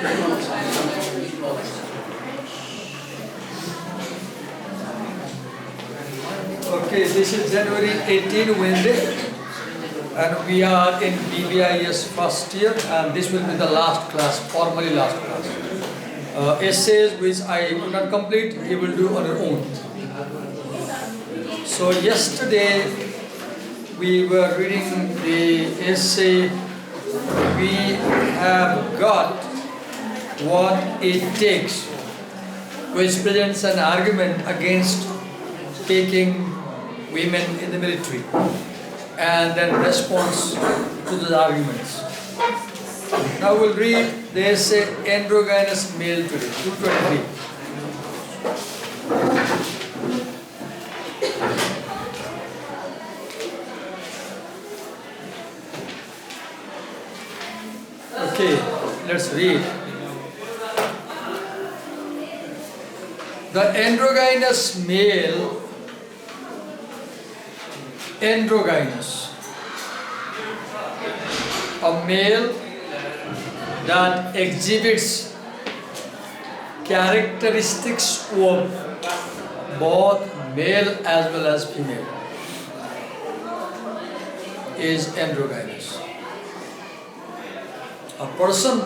Okay, this is January 18 Wednesday, and we are in BBIS first year, and this will be the last class, formally last class. Essays which I could not complete, he will do on your own. So yesterday we were reading the essay, we have got what it takes, which presents an argument against taking women in the military, and then response to the arguments. Now we'll read the essay Androgynous Male today, 223. Okay, let's read. The androgynous male, androgynous, a male that exhibits characteristics of both male as well as female, is androgynous. A person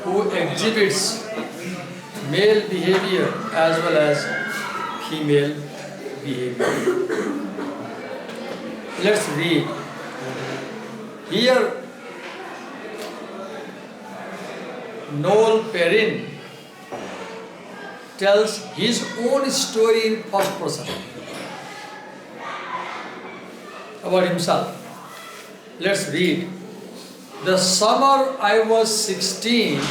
who exhibits male behavior as well as female behavior. Let's read. Here, Noel Perrin tells his own story in first person about himself. Let's read. The summer I was 16,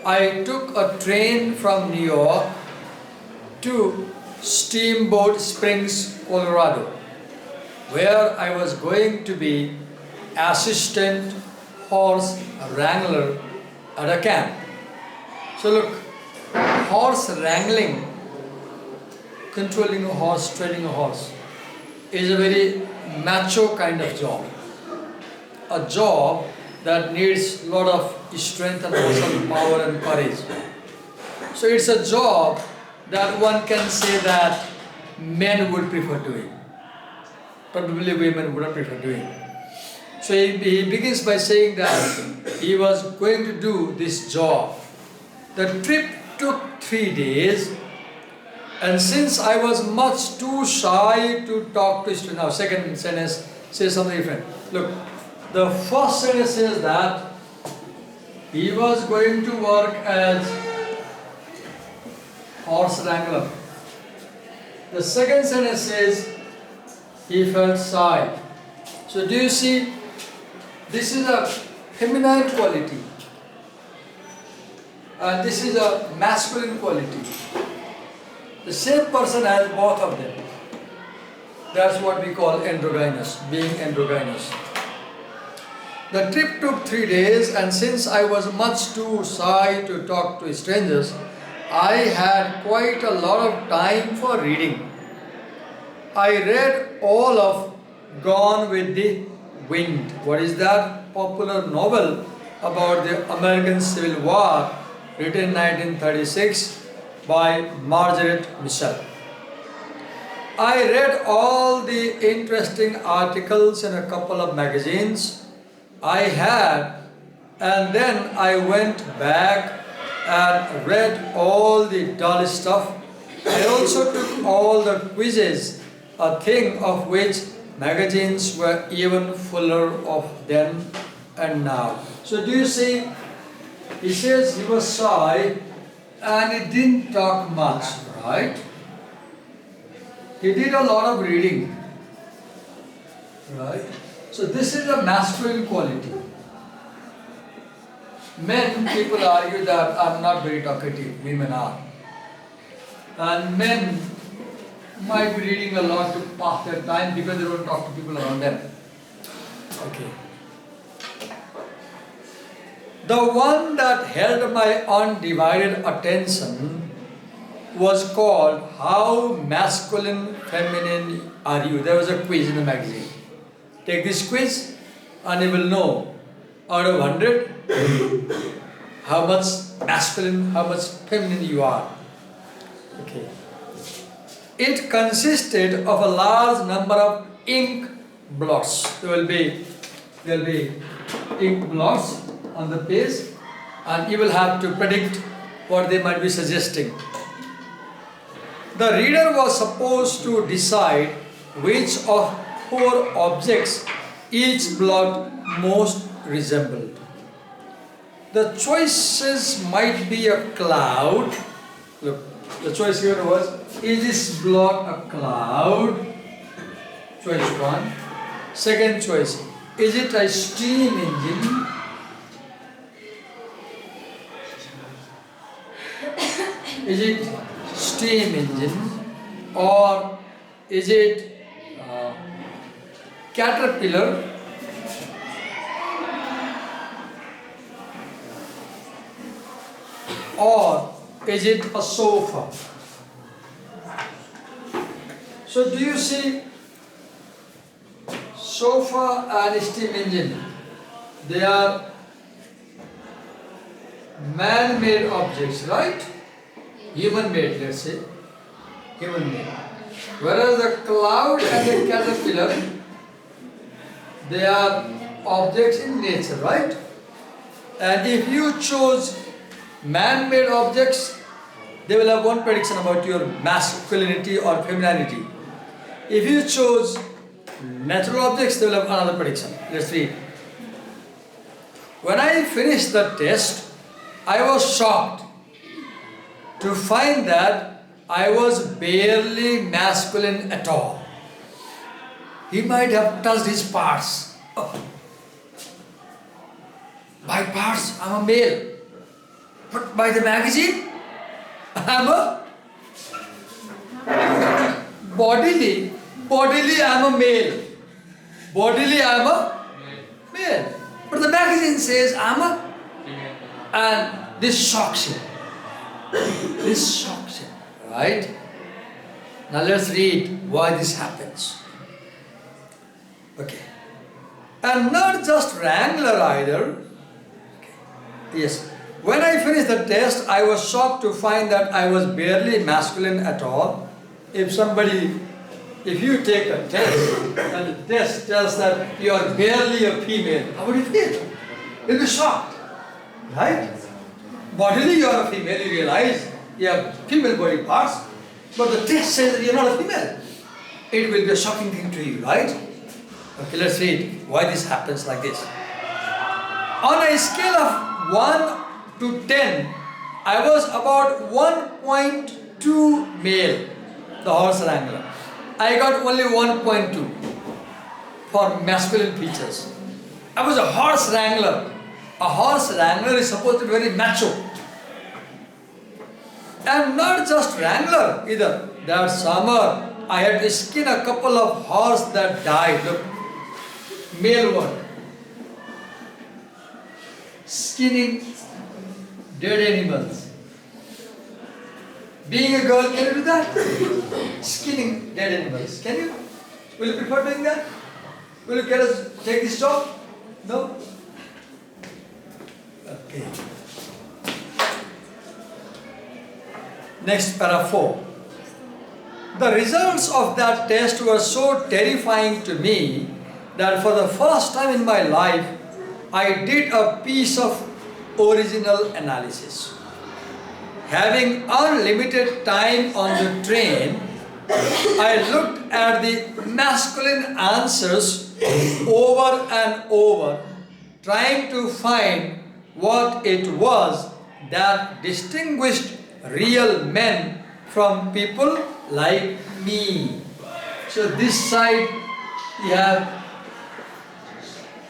I took a train from New York to Steamboat Springs, Colorado, where I was going to be assistant horse wrangler at a camp. So look, horse wrangling, controlling a horse, training a horse, is a very macho kind of job. A job that needs a lot of strength and muscle power and courage. So it's a job that one can say that men would prefer doing. Probably women would not prefer doing. So he begins by saying that he was going to do this job. The trip took 3 days, and since I was much too shy to talk to students, now second sentence says something different. Look, the first sentence says that he was going to work as horse wrangler. The second sentence says he felt shy. So do you see, this is a feminine quality and this is a masculine quality. The same person has both of them. That's what we call androgynous, being androgynous. The trip took 3 days, and since I was much too shy to talk to strangers, I had quite a lot of time for reading. I read all of Gone with the Wind. What is that? Popular novel about the American Civil War, written in 1936 by Margaret Mitchell. I read all the interesting articles in a couple of magazines I had, and then I went back and read all the dull stuff. I also took all the quizzes, a thing of which magazines were even fuller of then and now. So do you see, he says he was shy and he didn't talk much, right? He did a lot of reading, right? So this is a masculine quality. Men, people argue that are not very talkative, women are. And men might be reading a lot to pass their time because they don't talk to people around them. Okay. The one that held my undivided attention was called How Masculine, Feminine Are You? There was a quiz in the magazine. Take this quiz and you will know out of 100 how much masculine, how much feminine you are. Okay. It consisted of a large number of ink blots. There will be ink blots on the page, and you will have to predict what they might be suggesting. The reader was supposed to decide which of 4 objects each blot most resembled. The choices might be a cloud. Look, the choice here was, is this blot a cloud? Choice 1. Second choice, is it a steam engine? Is it steam engine, or is it caterpillar, or is it a sofa? So do you see, sofa and steam engine, they are man-made objects, right? Human-made, let's say, human-made. Whereas the cloud and the caterpillar, they are objects in nature, right? And if you chose man-made objects, they will have one prediction about your masculinity or femininity. If you chose natural objects, they will have another prediction. Let's read. When I finished the test, I was shocked to find that I was barely masculine at all. He might have touched his parts. Oh. By parts, I'm a male. But by the magazine, I'm a bodily I'm a male. Bodily I'm a male. But the magazine says I'm a, and this shocks him. This shocks him, right? Now let's read why this happens. Okay. And not just Wrangler either. Okay. Yes. When I finished the test, I was shocked to find that I was barely masculine at all. If you take a test and the test tells that you are barely a female, how would you feel? You'll be shocked, right? Bodily you are a female, you realize you have female body parts, but the test says that you are not a female. It will be a shocking thing to you, right? Okay, let's read why this happens like this. On a scale of 1 to 10, I was about 1.2 male, the horse wrangler. I got only 1.2 for masculine features. I was a horse wrangler. A horse wrangler is supposed to be very macho. And not just wrangler either. That summer, I had to skin a couple of horses that died. Look, male one. Skinning dead animals. Being a girl, can you do that? Skinning dead animals. Can you? Will you prefer doing that? Will you get us take this job? No? Okay. Next, para 4. The results of that test were so terrifying to me that for the first time in my life, I did a piece of original analysis. Having unlimited time on the train, I looked at the masculine answers over and over, trying to find what it was that distinguished real men from people like me. So this side you have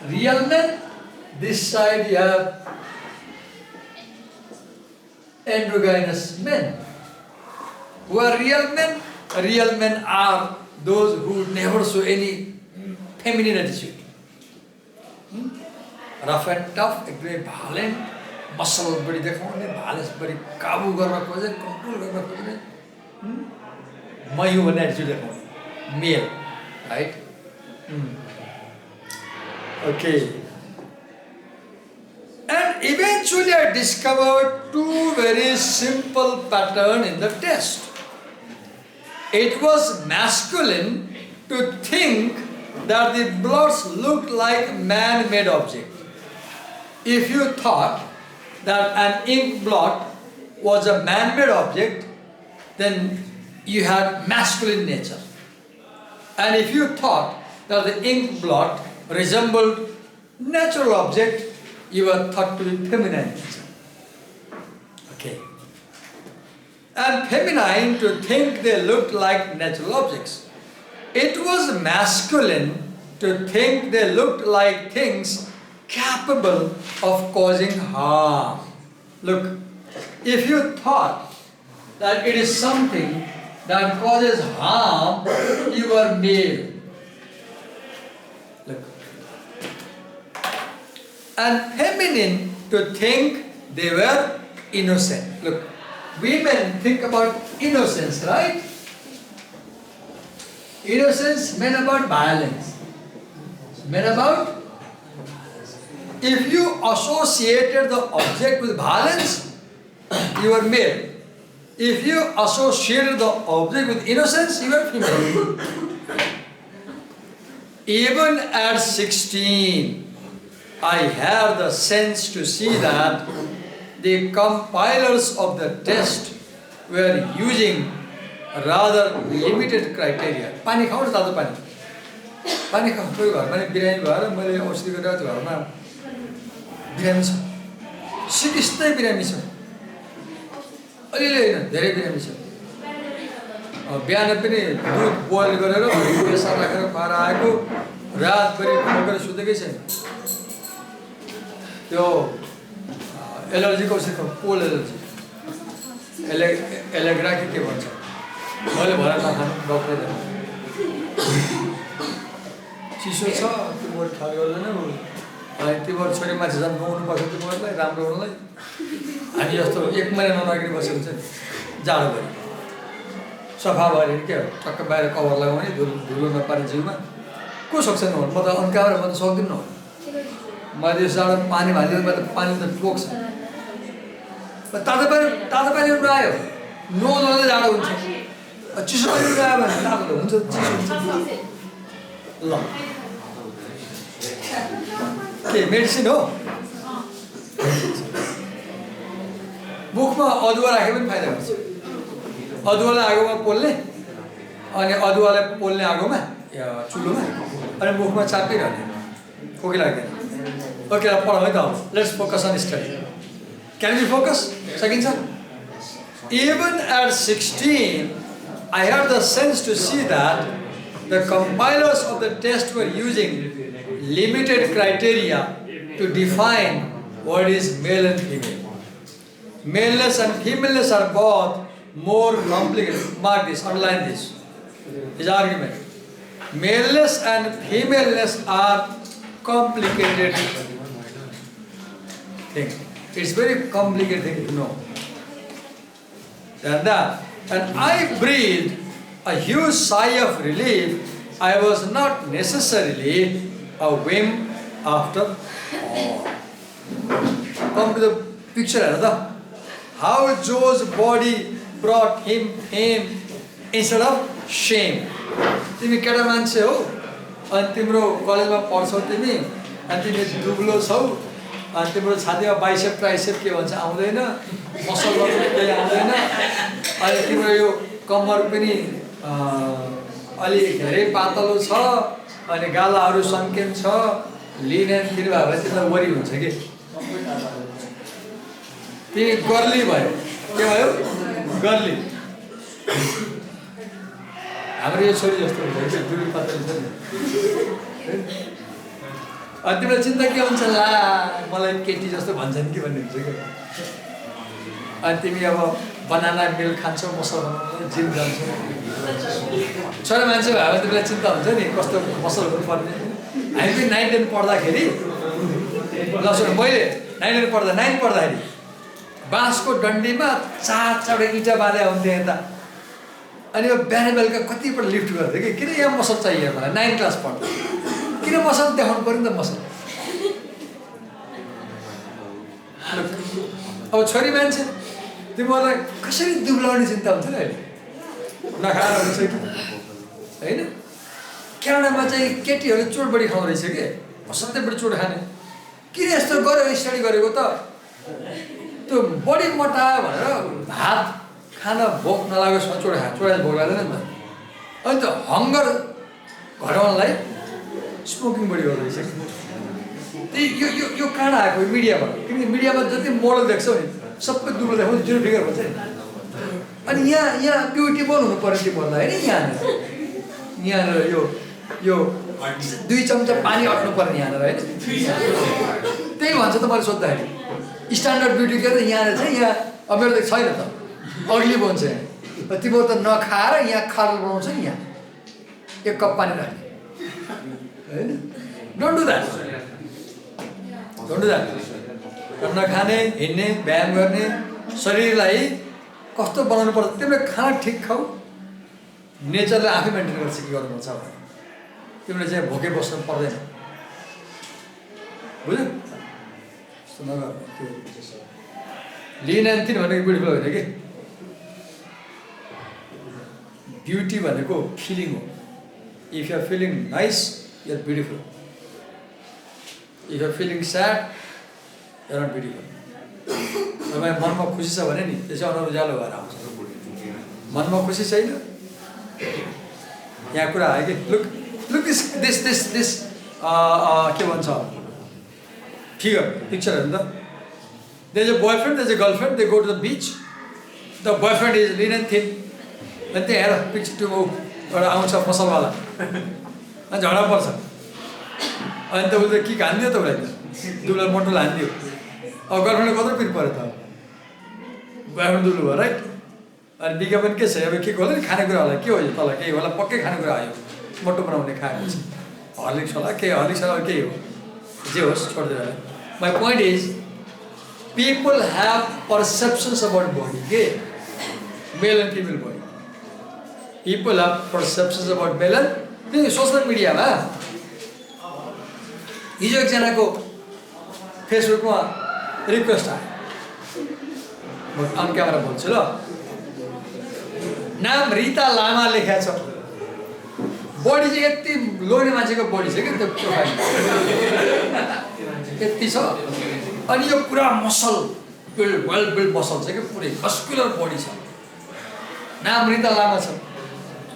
real men, this side you have androgynous men. Who are real men? Real men are those who never show any feminine attitude. Rough and tough, एकदमै violent, muscle बड़ी देखाउने, violence बड़ी काबू गर्न खोज्ने, control गर्न खोज्ने, मैं हूँ भन्ने attitude देखाउने, male, right? Okay. And And eventually I discovered two very simple patterns in the test. It was masculine to think that the bloods looked like man-made object. If you thought that an ink blot was a man-made object, then you had masculine nature. And if you thought that the ink blot resembled natural object, you were thought to be feminine nature. Okay. And feminine to think they looked like natural objects. It was masculine to think they looked like things capable of causing harm. Look, if you thought that it is something that causes harm, you are male. Look. And feminine to think they were innocent. Look, women think about innocence, right? Innocence, men about violence. Men about? If you associated the object with violence, you are male. If you associated the object with innocence, you are female. Even at 16, I had the sense to see that the compilers of the test were using rather limited criteria. Pani खाऊ न तातो पानी. पानी खाऊ. कोही घरमा नि बिरामी भएर मैले औषधि गरेर घरमा बिरामी छ. सिकिस्तै बिरामी छ. अलिअलि हैन, धेरै बिरामी छ. बिहान पनि दुध बोइल गरेर प्रेसर राखेर खुवाएर आएको, रातभरि खोकेर सुतेकै छैन. त्यो एलर्जीको औषधि पोल एलर्जी. एलेग्रा के भन्छ. मैले भनेर नखानु डक्टरले. चिसो छ, त्यो बोर्ड खाल गर्दैन. अनि त्यो बोर्ड छोरी मान्छे झन् नुहाउनुपर्छ त्यो बोर्डलाई राम्रो हुनलाई. हामी जस्तो 1 महिना नलागिने बसेको छ नि जाडोभरि. सफा भयो के हो, टक्क बाहिर कभर लगाउने, धुलो नपार्ने जिउमा. को सक्छ नहुनु? म त अन्काएर म त सक्दिनँ न. मैले जाडो पानी हालिदिनु, म त पानी त टोक्छ. तातो पानी उठ्नु आयो, नुहाउँदा जाडो हुन्छ. चिसो पानी उठ्नु आयो भने तातो हुन्छ, चिसो हुन्छ. ल के मेडिसिन हो? मुखमा अदुवा राखे पनि फाइदा हुन्छ. अदुवालाई आगोमा पोल्ने, अनि अदुवालाई पोल्ने आगोमा चुलोमा, अनि मुखमा चापिरहने. खोकी लाग्दैन. ओके, पढौँ है त अब. Let's focus on study. Can you focus? सकिन्छ? Even at 16, I had the sense to see that the compilers of the test were using limited criteria to define what is male and female. Maleness and femaleness are both more complicated. Mark this, underline this. His argument. Maleness and femaleness are complicated thing. It's very complicated thing to know. And I breathed a huge sigh of relief. I was not necessarily a whim after all. Come to the picture, another. How Joe's body brought him fame instead of shame. तिमी केटा मान्छे हो, अनि तिम्रो कलेजमा पढ्छौ तिमी, अनि तिमी दुब्लो छौ, अनि तिम्रो छातीमा बाइसेप ट्राइसेप के भन्छ आउँदैन, मसलहरू पनि केही आउँदैन, अनि तिम्रो यो कम्मर पनि अलि धेरै पातलो छ, अनि गालाहरू सङ्केन छ, लिन एन्ड फिर भयो भने तिमीलाई वरि हुन्छ कि. तिमी गर्ली भयो. के भयो? गर्ली. हाम्रो यो छोरी जस्तो हुन्छ कि दुई पातलो छ नि. अनि तिमीलाई चिन्ता के हुन्छ? ला मलाई केटी जस्तो भन्छन् कि भन्ने हुन्छ कि. अनि तिमी अब बनाना मिल्क खान्छौ, मसल बनाउनु, जिम जान्छौ. छोरा मान्छे भयो भने तिमीलाई चिन्ता हुन्छ नि कस्तो मसल हुनुपर्ने. हामी पनि 9-10 पढ्दाखेरि, ल सुन, मैले 9 पढ्दाखेरि बाँसको डन्डीमा 4 इँटा बाँधे हुन्थ्यो यता. अनि यो बिहान बेलुका कतिपल्ट लिफ्ट गर्थ्यो कि किन यहाँ मसल चाहियो मलाई. 9 क्लास पढ्दा किन मसल देखाउनु पऱ्यो नि त. मसल अब छोरी मान्छे तिमीलाई कसरी दुब्लाउने चिन्ता हुन्छ नि अहिले नखाएर हुन्छ कि होइन क्यानाडामा चाहिँ केटीहरूले चोट बढी खाँदो रहेछ कि असाध्यै बढी चोट खाने किन यस्तो गर्यो स्टडी गरेको त त्यो बढी मोटायो भनेर भात खान भोक नलागोस् चोट चोडा भोक लाग्दैन नि त अनि त्यो हङ्गर घटाउनलाई स्मोकिङ बढी गर्दो रहेछ त्यही यो काँडा आएको मिडियाबाट किनकि मिडियामा जति मोडल देख्छौ नि सबै दुब्लो देखाउँछ जिरो फिगर भन्छ नि अनि यहाँ ब्युटिफुल हुनु पर्यो त्यो भन्दा होइन यहाँनिर यो 2 चम्चा पानी अट्नु पर्ने यहाँनिर होइन त्यही भन्छ त मैले सोद्धाखेरि स्ट्यान्डर्ड ब्युटी के यहाँनिर चाहिँ यहाँ अब मेरो त छैन त अग्ली बन्छ यहाँ तिम्रो त नखाएर यहाँ खाडल बनाउँछ नि यहाँ 1 कप पानी राख्ने होइन डोन्ट डु द्याट नखाने हिँड्ने व्यायाम गर्ने शरीरलाई कस्तो बनाउनु पर्छ तिमीले खाना ठिक खाऊ नेचरले आफै मेन्टेन गर्छ के गर्नुपर्छ भने तिमीले चाहिँ भोकै बस्नु पर्दैन बुझ्यौ त्यस्तो नगर त्यो लिन एन्ड थिन भनेको ब्युटिफुल होइन कि ब्युटी भनेको फिलिङ हो if you are feeling nice you are beautiful if you are feeling sad you are not beautiful तपाईँ मनमा खुसी छ भने नि त्यसै अनुहार उज्यालो भएर आउँछ मनमा खुसी छैन यहाँ कुरा आयो कि लुक दिस के भन्छ फिगर पिक्चर हेर्नु त there is a boyfriend there is a girlfriend they go to the beach the boyfriend is lean and thin अनि त्यहाँ हेर पिक्चर त्यो एउटा आउँछ फसलवाला अनि झगडा पर्छ अनि त उसले के हानिदियो त उसलाई दुब्ला मोटोलाई हानिदियो अब गर्लफ्रेन्डले कत्रो पिर पऱ्यो त बोयफ्रेन्ड दुब्लो भयो राइट अनि विज्ञापन के छ अब के होला नि खानेकुरा होला के हो यो तल केही होला पक्कै खानेकुरा आयो मोटो बनाउने खाएपछि हर्लिक्स होला केही हर्लिक्स होला केही हो जे होस् छोडिदिएर my point is people have perceptions about body के male and female body people have perceptions about male and त्यो सोसियल मिडियामा हिजो एकजनाको फेसबुकमा रिक्वेस्ट आयो म अन क्यामेरा बोल्छु ल नाम रिता लामा लेखेको छ बडी चाहिँ यति लोने मान्छेको बडी छ कि त्यो प्रोफाइल यति छ अनि यो पुरा मसल वेल बिल्ड मसल छ कि पुरै मस्कुलर बडी छ नाम रिता लामा छ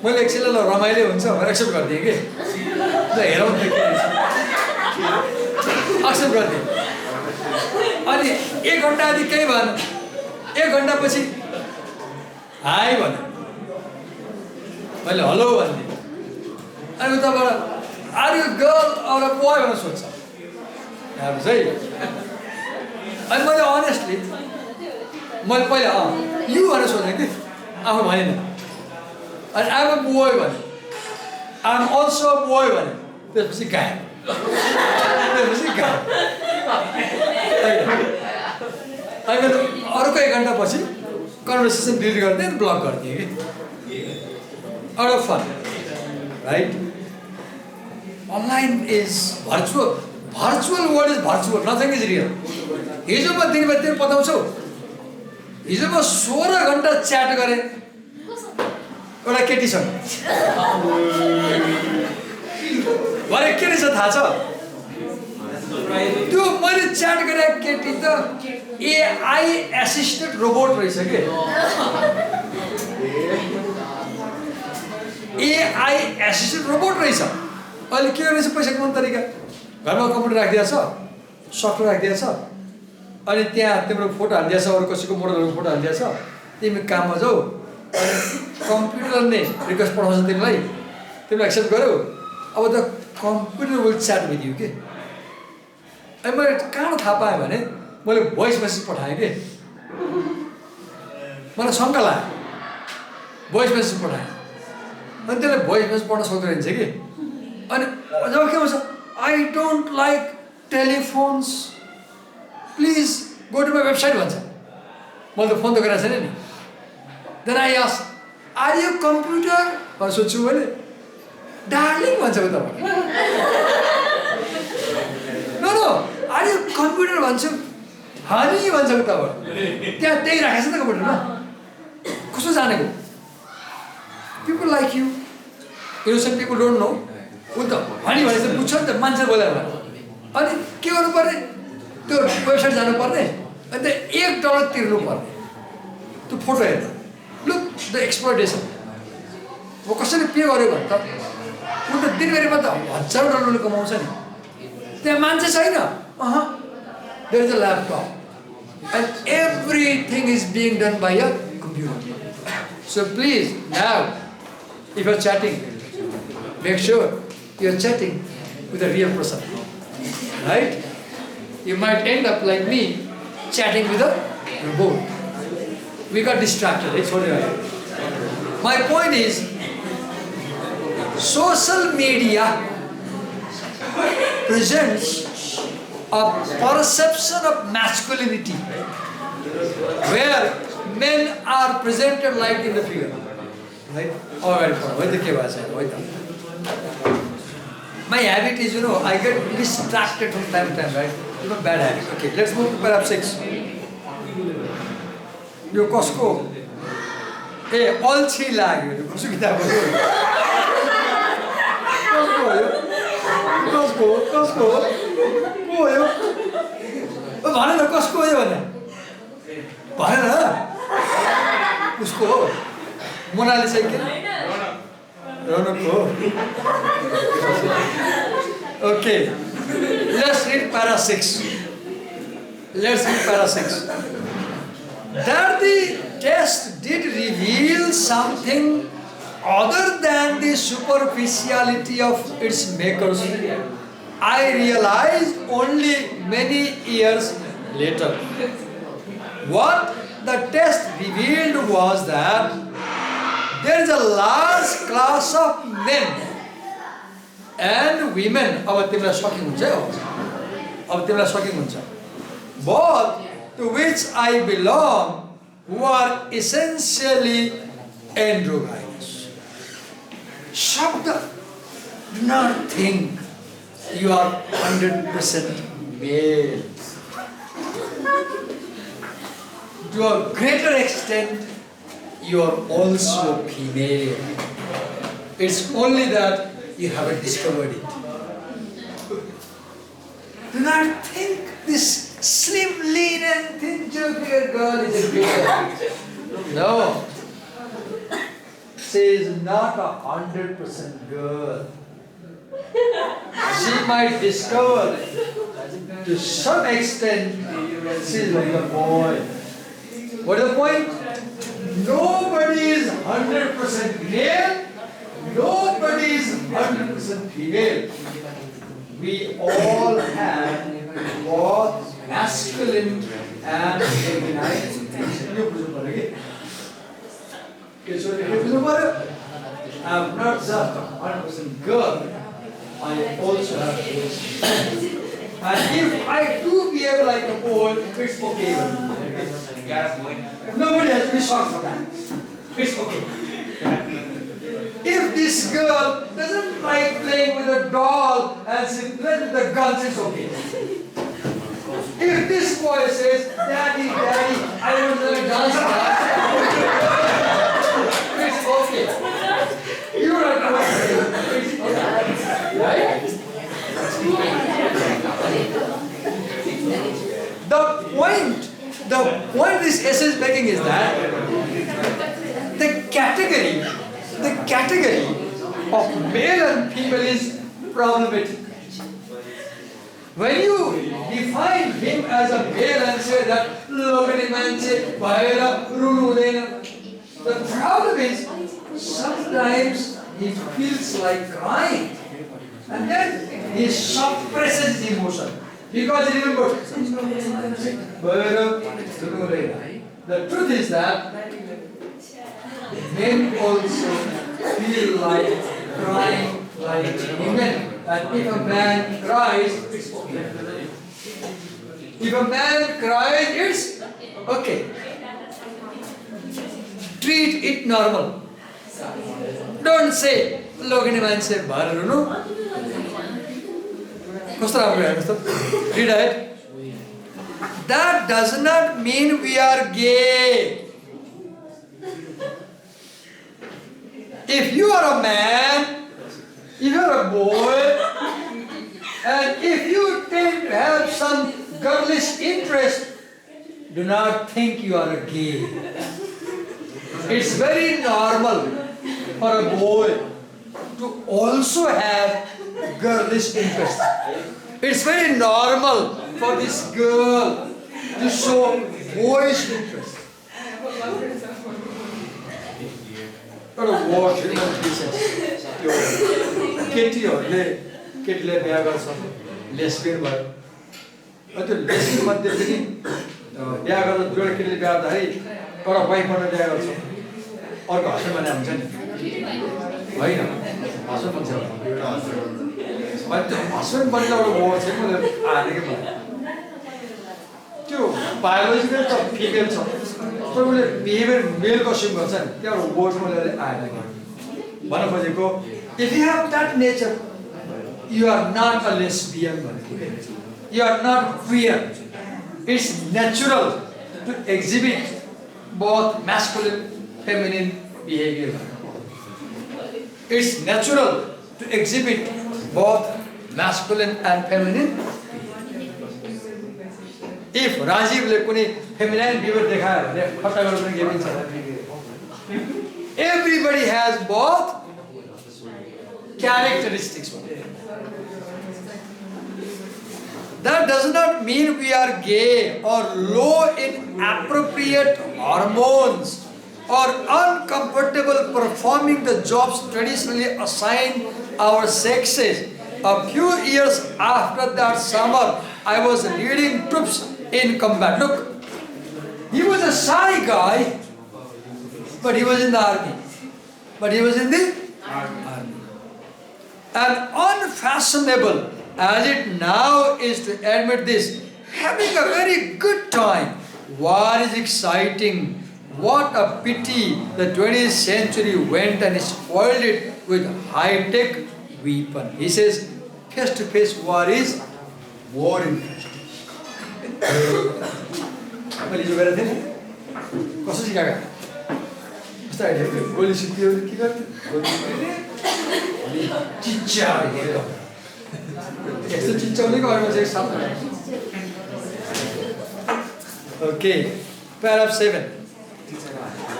मैले एकछिन ल रमाइलो हुन्छ भनेर एक्सेप्ट गरिदिएँ कि ल हेरौँ के एक्सेप्ट गरिदिएँ अनि 1 घन्टा आदि केही भएन 1 घन्टापछि हाई भन्यो मैले हेलो भनिदिएँ अनि उताबाट आर यु गर्ल अर बोय भनेर सोध्छ हेर्नुहोस् है अनि मैले अनेस्टली मैले पहिला यु भनेर सोधेँ कि आफू भनेन अनि आम अ बोय भने आम अल्सो बोय भने त्यसपछि गाएँ अनि अर्को 1 घन्टापछि कन्भर्सेसन डिलिट गरिदिएँ ब्लक गरिदिएँ कि out of fun right online is virtual world is virtual nothing is real हिजो म दिन बताउँछौ हिजो म 16 घन्टा च्याट गरेँ एउटा केटीसँग भरे के रहेछ थाहा छ त्यो मैले च्याट गरेको केटी त एआई एसिस्टेड रोबोट रहेछ के एआई एसिस्टेड रोबोट रहेछ अहिले के रहेछ पैसा कमाउने तरिका घरमा कम्प्युटर राखिदिएको छ सफ्टवेयर राखिदिएको छ अनि त्यहाँ तिम्रो फोटो हालिदिएको छ अरू कसैको मोडलहरूको फोटो हालिदिएको छ तिमी काममा जाऊ अनि कम्प्युटरले रिक्वेस्ट पठाउँछ तिमीलाई तिमीले एक्सेप्ट गर्यौ अब त computer will chat with you के अनि मैले कहाँ थाहा पाएँ भने मैले भोइस मेसेज पठाएँ कि मलाई शङ्का लाग्यो भोइस मेसेज पठाएँ अनि त्यसले भोइस मेसेज पढ्न सक्दो रहेछ कि अनि जब के भन्छ I don't like telephones please go to my website भन्छ मैले त फोन त गरेको छैन नि then I ask are you computer भनेर सोध्छु मैले डार्लिङ भन्छ तपाईँ नो आर यु कम्प्युटर भन्छु हामी भन्छ उताबाट त्यहाँ त्यही राखेछ नि त कम्प्युटरमा कस्तो जानेको people like you innocent people don't know उता हामी भनेपछि बुझ्छ नि त मान्छे बोलेर अनि के गर्नु पर्ने त्यो वेबसाइट जानु पर्ने अनि त्यहाँ $1 तिर्नु पर्ने त्यो फोटो हेर्नु लुक द एक्सप्लोइटेसन म कसैले पे गर्यो भने त उ त दिनभरिमा त $1000 कमाउँछ नि त्यहाँ मान्छे छैन there is a laptop and everything is being done by a computer. So please now if you are chatting, make sure you are chatting with a real person, right? You might end up like me chatting with a robot. We got distracted. It's what my point is, social media presents a perception of masculinity where men are presented like in the figure, right? My habit is, I get distracted from time to time, right? It's a bad habit. Okay, let's move to paragraph 6. Yo Costco. Hey, all three lag. Costco. भने न कसको हो भने भएन उसको हो Mona Lisa के रौनकको okay let's read para 6 that the test did reveal something other than the superficiality of its makers. I realized only many years later. What the test revealed was that there is a large class of men and women, both to which I belong, who are essentially androgynous. Shabda, do not think you are 100% male. To a greater extent, you are also female. It's only that you haven't discovered it. Do not think this slim, lean and thin jovial girl is a girl. No. She is not 100% girl. She might discover to some extent she is like a boy. What is the point? Nobody is 100% male, nobody is 100% female. We all have both masculine and feminine. I'm not just a 100% girl, I also have boys. And if I do behave like a boy, it's okay. Nobody has to be shocked for that. It's okay. If this girl doesn't like playing with a doll and she plays with the guns, it's okay. If this boy says, Daddy, Daddy, I want to dance class, it's okay. You're not going to it's okay. Right? The point this essay is making is that the category of male and female is problematic. When you define him as a male and say that the problem is sometimes he feels like crying and then he suppresses emotion. Because remember, the truth is that men also feel like crying like women. And if a man cries, it's okay. If a man cries, it's okay. Treat it normal. Don't say, look at a man say, Read it. that does not mean we are gay. If you are a man, if you are a boy, and if you tend to have some girlish interest, do not think you are a gay. It's very normal for a boy to also have girlish interest. It's very normal for this girl to show boyish interest. What a war, केटीले बिहा गर्छ lesbian भयो त्यो lesbian मध्ये पनि बिहा गर्दा दुईवटा केटीले बिहा गर्दाखेरि एउटा वाइफबाट बिहा गर्छ अर्को हस्बेन्ड भने हुन्छ नि होइन हस्बेन्ड भन्छ अनि त्यो हस्बेन्ड बन्ने एउटा वर्ड चाहिँ मैले आएको मलाई त्यो बायोलोजिकल त फिमेल छ तर उसले बिहेभियर मेल कस्ट्युम गर्छ नि त्यो एउटा वर्ड मैले आएको भन्न खोजेको if you have that nature, you are not a lesbian. You are not queer. It's natural to exhibit both masculine, feminine behavior. It's natural to exhibit both masculine and feminine. If Rajiv le kuni feminine behavior dekhaya, everybody has both characteristics. That does not mean we are gay or low in appropriate hormones or uncomfortable performing the jobs traditionally assigned our sexes. A few years after that summer, I was leading troops in combat. Look, he was a shy guy, but he was in the army. Army. And unfashionable as it now is to admit this, having a very good time. War is exciting. What a pity the 20th century went and spoiled it with high-tech weapon. He says, face-to-face war is more interesting. Okay, paragraph 7.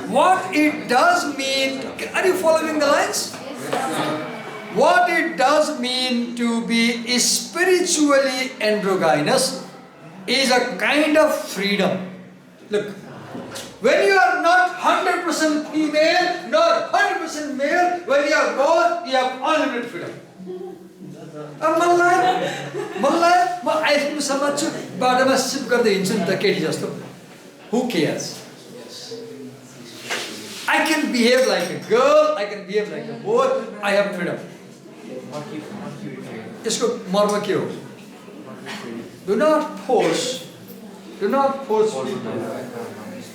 What it does mean, are you following the lines? What it does mean to be spiritually androgynous is a kind of freedom. Look, when you are not 100% female nor 100% male, when you are both, you have unlimited freedom. Who cares? I can behave like a girl, I can behave like a boy, I have freedom. Do not force people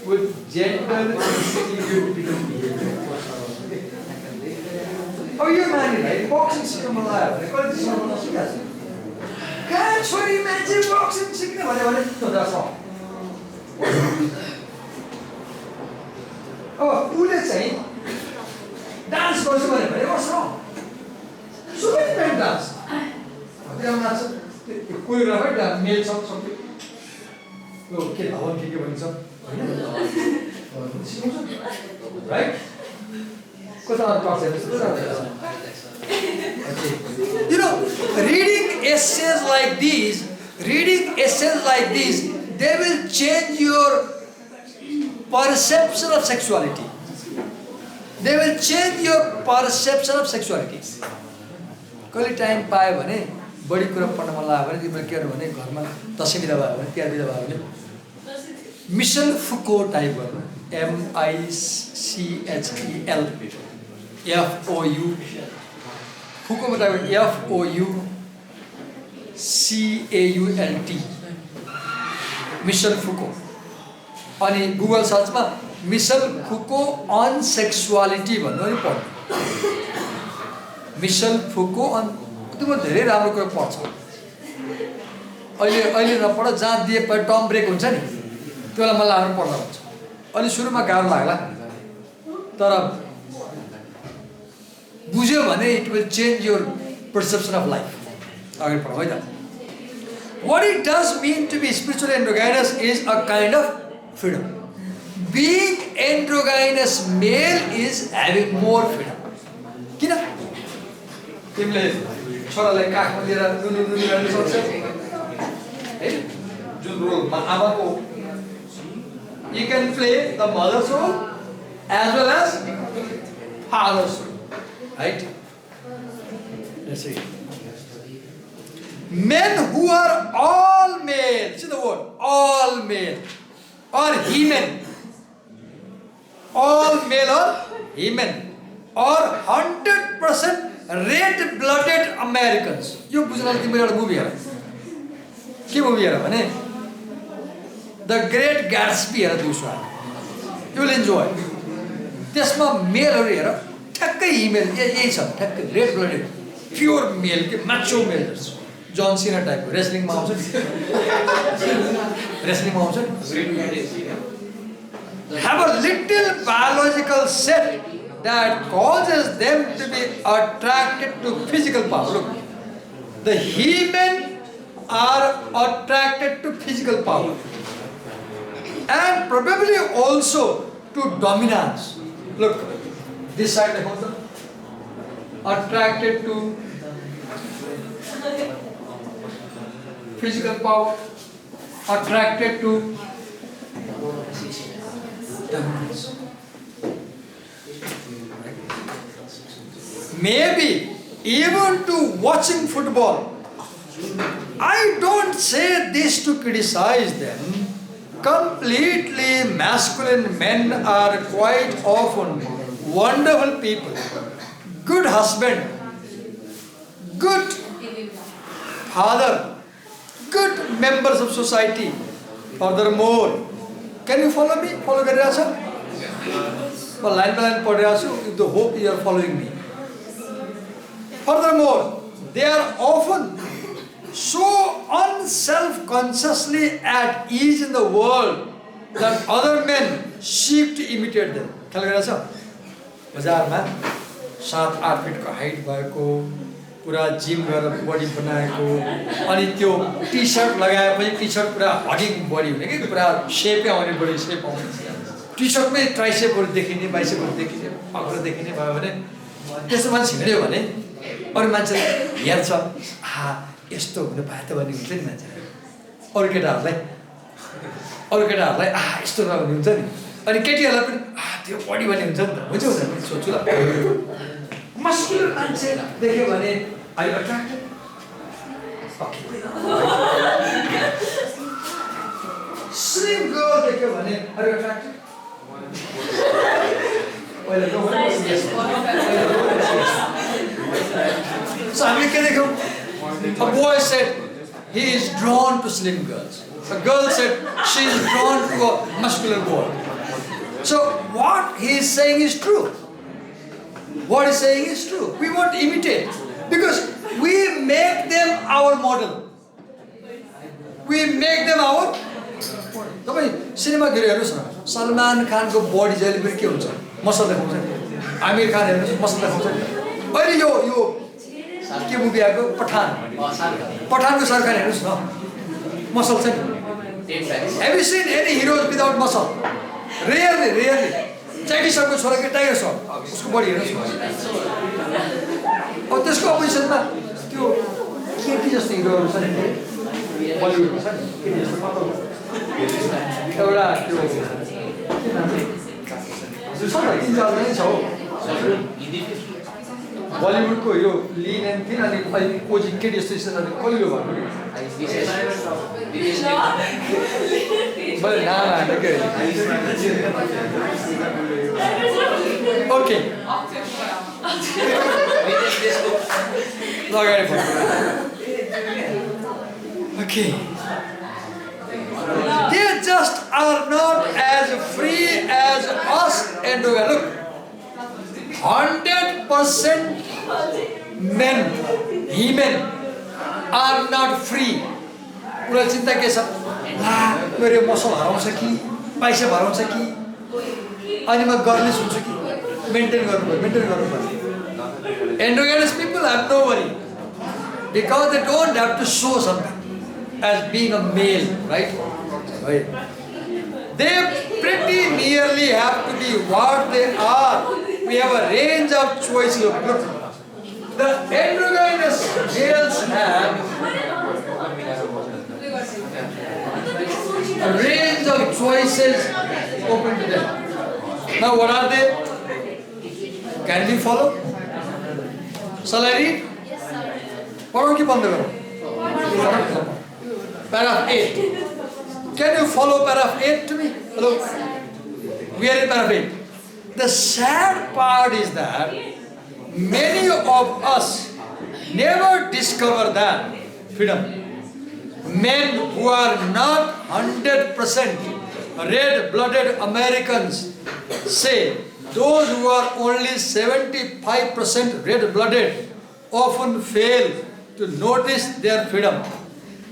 with gender stereotypical behavior. Oh, you're married, right? Boxing system alive. They call it this one. Can't you imagine boxing system? No, that's wrong. Oh, who is saying? Dance goes away. What's wrong? So many men dance. They are not. Choreographer dance, male something. Okay, I want to give you some. Right? You know, reading essays like these, they will change your perception of sexuality. They will change your perception of sexuality. कहिले time पायो भने बढी कुरा पढ्न मन लाग्यो भने तिम्रो के भने घरमा 10 बिदा भयो भने 13 बिदा भयो भने मिशेल फुको टाइप गर्नु MICHEL FOU फुको मतलब FOUCAULT मिशेल फुको अनि गुगल सर्चमा मिशेल फुको अन सेक्सुअलिटी भन्नु नि पढ्नु मिशेल फुको अन त्यो धेरै राम्रो कुरा पढ्छ अहिले नपढ, जहाँ दिए टर्म ब्रेक हुन्छ नि त्यो बेला मलाई आएर पढ्दा हुन्छ। अलि सुरुमा गाह्रो लाग्ला, तर बुझ्यो भने it will change your perception of life. अगाडि पढौँ है त। What it does mean to be spiritually androgynous is a kind of freedom. Being androgynous male is having more freedom. किन? तिमीले छोरालाई काखमा लिएर नुनु गर्न सक्छौ है, जुन रोलमा आमाको, you can play the mother's role as well as father's role, right? Let's see. Men who are all male, see the word, all male, or he-men, all male or he-men, or 100% red-blooded Americans. यो बुझ्नलाई तिम्रो एउटा movie हेर, के movie हेर भने the great ग्याट्सबी हेर, दिउँसो you will enjoy. त्यसमा मेलहरू हेर, ठ्याक्कै हिमेल यही छ, ठ्याक्कै रेड ब्लडेड प्योर मेल, के माचो मेल, जन सिना टाइपको, रेस्लिङमा आउँछ नि, रेस्लिङमा आउँछ नि। Have a little biological set that causes them to be attracted to physical power. Look, the he-men are attracted to physical power and probably also to dominance. Look, this side attracted to physical power, attracted to dominance. Maybe even to watching football. I don't say this to criticize them. Completely masculine men are quite often wonderful people, good husband, good father, good members of society. Furthermore, can you follow me? Follow गरिरहेछ? म line by line पढिरहेको छु, with the hope you are following me. Furthermore, they are often so unself-consciously at ease in the world that other men seek to imitate them. ख्याल गरिरहेछ? बजारमा 7-8 फिटको height भएको, पुरा जिम गरेर बडी बनाएको, अनि त्यो टी सर्ट लगाएपछि टी सर्ट पुरा हगिङ बडी हुने कि पुरा सेपै आउने, बडी सेप आउने, टी सर्टमै ट्राइसेपहरू देखिने, बाइसेपहरू देखिने, अग्र देखिने भयो भने त्यस्तो मान्छे हिँड्यो भने अरू मान्छेले हेर्छ, यस्तो हुनु पाए त भन्ने हुन्छ नि मान्छेले, अरू केटाहरूलाई यस्तो नभन्ने हुन्छ नि, अनि केटीहरूलाई पनि त्यो बडी भन्ने हुन्छ नि त, हुन्छ हुँदैन सोच्छु ल। मस्कुलर मान्छे देख्यो भने are you attracted? Okay. Slim girl देख्यो भने are you attracted? Well, no one was yes. So हामीले के देख्यौँ? A boy said he is drawn to slim girls. A girl said she is drawn to a muscular boy. So what he is saying is true. What he's saying is true. We want to imitate because we make them our model. We make them our. तपाईँ cinema गएर हेर्नुहोस् न, सलमान खानको बडी जहिले पनि के हुन्छ, muscle देखाउँछ नि, आमिर खान हेर्नुहोस् मसल देखाउँछ नि। अहिले यो के मुभी आएको पठानको सरकार हेर्नुहोस् न, मसल छ नि। Have you seen any heroes without muscle? Rarely. जैकी सरको छोरा के टाइगर सर, उसको बडी हेर्नुहोस् न। अब त्यसको अपोजिसनमा त्यो केटी जस्तो हिरोहरू छ नि, बलिउडमा छ नि, केटी जस्तो पतलो एउटा त्यो छ नि, 3-4 नै छ हो बलिउडको यो लिन एन्ड थिन, अनि अहिले कोजी केटी जस्तो यसरी कलिलो भएको मैले नाम हाल्नु के ओके लगाएर okay. They just are not as free as us and look, 100% men, he-men are not free. उसलाई चिन्ता के छ मेरो मसल हराउँछ कि पैसा हराउँछ कि अनि म गर्नेछ हुन्छु कि मेन्टेन गर्नुपर्छ Androgynous people have no worry because they don't have to show something as being a male, right? They pretty nearly have to be what they are. We have a range of choices. Look, the androgynous males have a range of choices open to them. Now what are they? Can we follow? Shall I read? Yes, sir. Paragraph 8. Can you follow paragraph 8 to me? Hello? We are in paragraph 8. The sad part is that many of us never discover that freedom. Men who are not 100% red-blooded Americans say those who are only 75% red-blooded often fail to notice their freedom.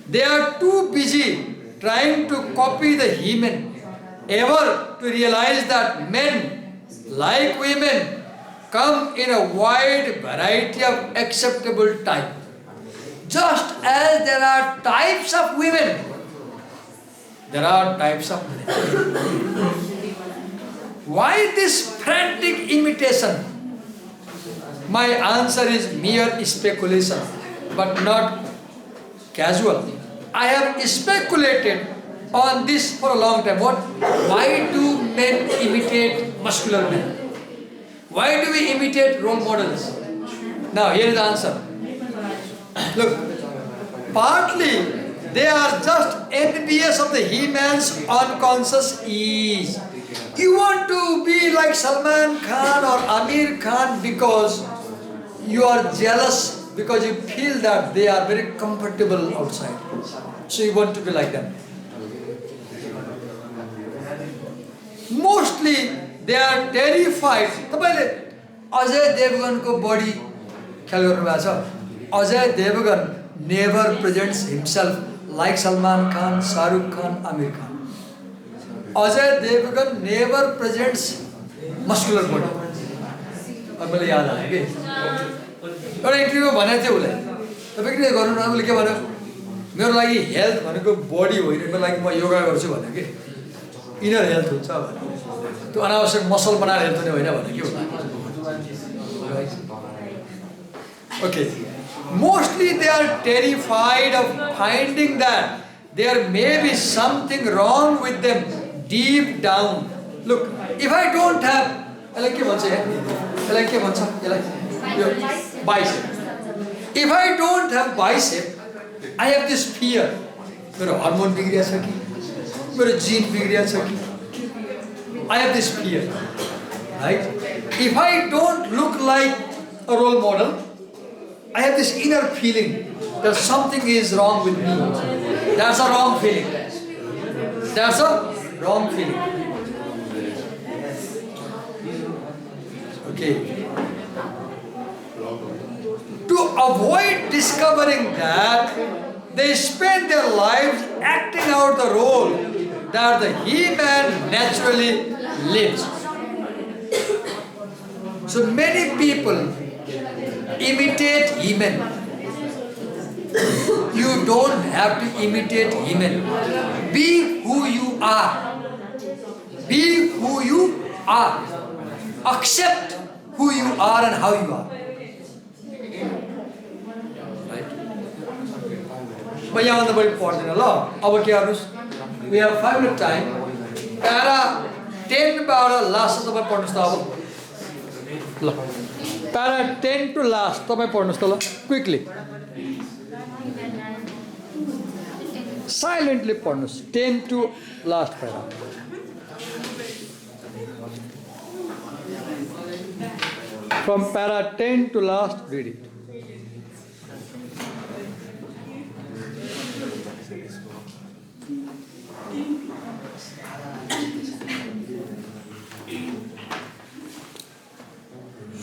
They are too busy trying to copy the human ever to realize that men, like women, come in a wide variety of acceptable types. Just as there are types of women, there are types of men. Why this frantic imitation? My answer is mere speculation, but not casual. I have speculated on this for a long time. Why do men imitate muscular men? Why do we imitate role models? Now here is the answer. Look, partly they are just envious of the he-man's unconscious ease. You want to be like Salman Khan or Amir Khan because you are jealous, because you feel that they are very comfortable outside. So you want to be like them. Mostly they are terrified. Ajay Devgan ko body khayal garnu bheko cha. Ajay Devgan never presents himself like Salman Khan, Shah Rukh Khan, Amir Khan. Ajay Devgan never presents muscular body. अब मैले याद आयो कि एउटा इन्टरभ्यूमा भनेको थियो उसलाई तपाईले गर्नु न उसले के भन्यो मेरो लागि हेल्थ भनेको बडी होइन मेरो लागि म योगा गर्छु भन्यो कि इनर हेल्थ हुन्छ भन्यो त्यो अनावश्यक मसल बनाएर हेल्थ हुने होइन भन्यो के होला Okay, mostly they are terrified of finding that there may be something wrong with them deep down. Look, if I don't have bicep. If I don't have bicep, I have this fear. मेरो hormone बिग्रिया छ कि मेरो gene बिग्रिया छ कि I have this fear, right? If I don't look like a role model, I have this inner feeling that something is wrong with me. That's a wrong feeling. That's a wrong feeling. Okay. To avoid discovering that, they spend their lives acting out the role that the he-man naturally lives. So many people imitate he-men. You don't have to imitate he-men. Be who you are. Be who you are. Accept who you are and how you are. But यहाँ भन्दा बढी पढ्दैन ल अब के गर्नुस् we have 5 minutes time para 10 बाट last तपाई पढ्नुस् त अब ल para 10 to last तपाई पढ्नुस् त ल quickly silently पढ्नुस् 10 to last para from para 10 to last read it.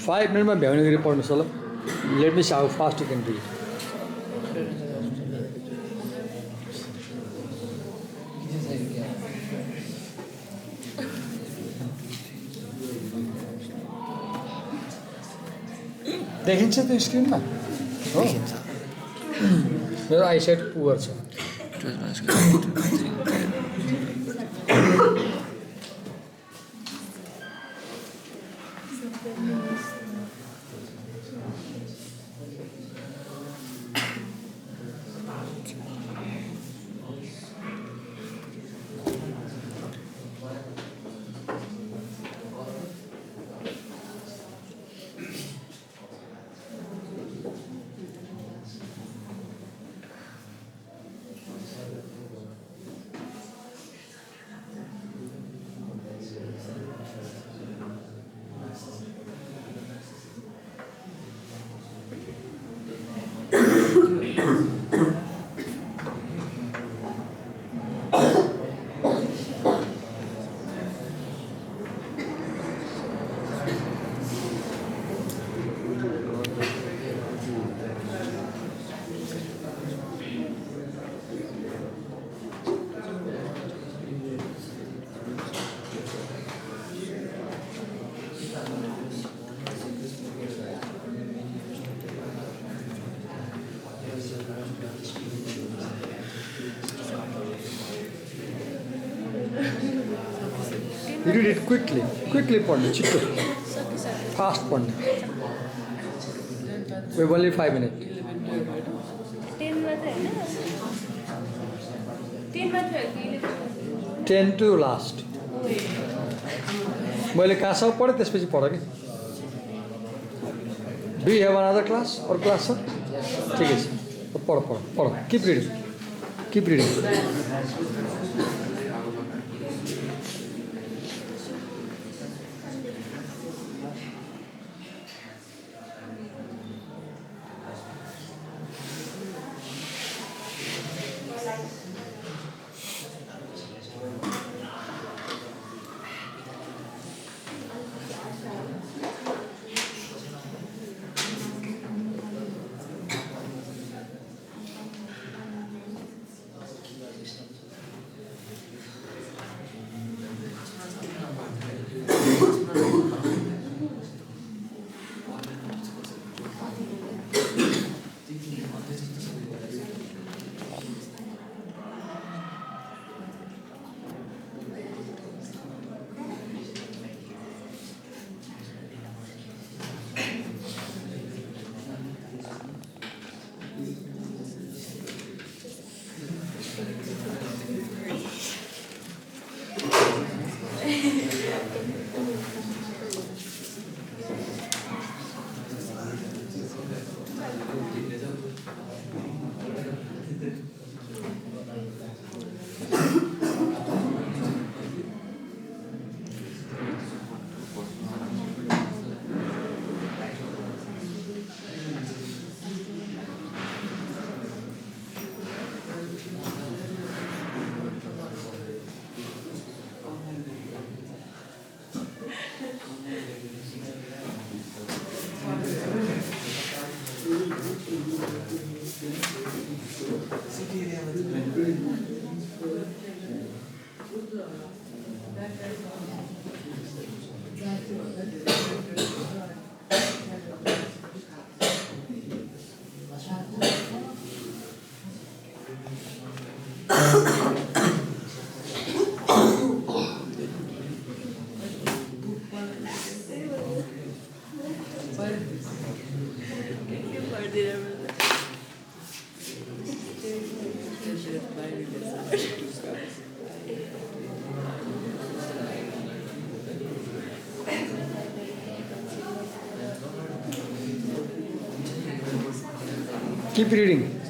Five minutes में भ्याउने गरी पढ्नु छ ल let me see how fast you can read. देखिन्छ त्यो स्क्रिनमा हो मेरो आइसाइट पुवर छ You read it quickly पढ्नु छिटो फास्ट पढ्नु we have only 5 minutes 10 मात्र हैन 10 मात्र हो कि 10 to last मैले कहाँसम्म पढेँ त्यसपछि पढ के Do you have another class or class छ ठिकै छ पढ keep reading Keep reading.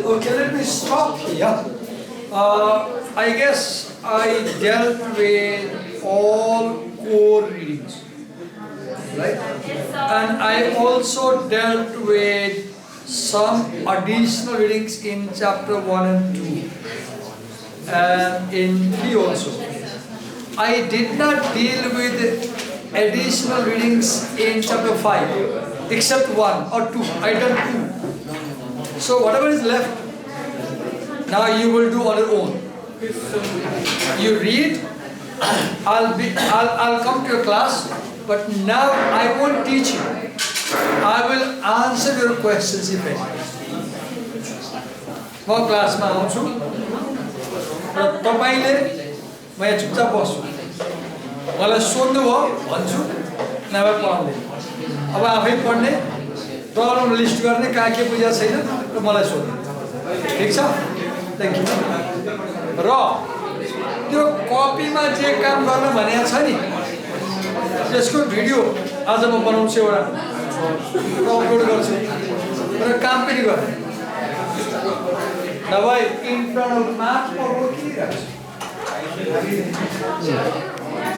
Okay, let me stop here. I guess I dealt with all core readings, right? And I also dealt with some additional readings in chapter 1 and 2 and in 3 also. I did not deal with additional readings in chapter 5 except 1 or 2. I done 2. So whatever is left, now you will do on your own. You read, I'll come to your class, but now I won't teach you. I will answer your questions if any. म क्लासमा आउँछु र तपाईले म यहाँ चुपचाप बस्छु मलाई सोध्नु भयो भन्छु नभए पढाउँदैन अब आफै पढ्ने प्रब्लम लिस्ट गर्ने कहाँ के बुझा छैन र मलाई सोध्नु ठीक छ थ्यांक यू र त्यो कपीमा जे काम गर्न भनेको छ नि त्यसको भिडियो आज म बनाउँछु एउटा अपलोड गर्छु र काम पनि गर्ने नभए इन फ्रन्ट अफ मार्च म रोकिरहेको छु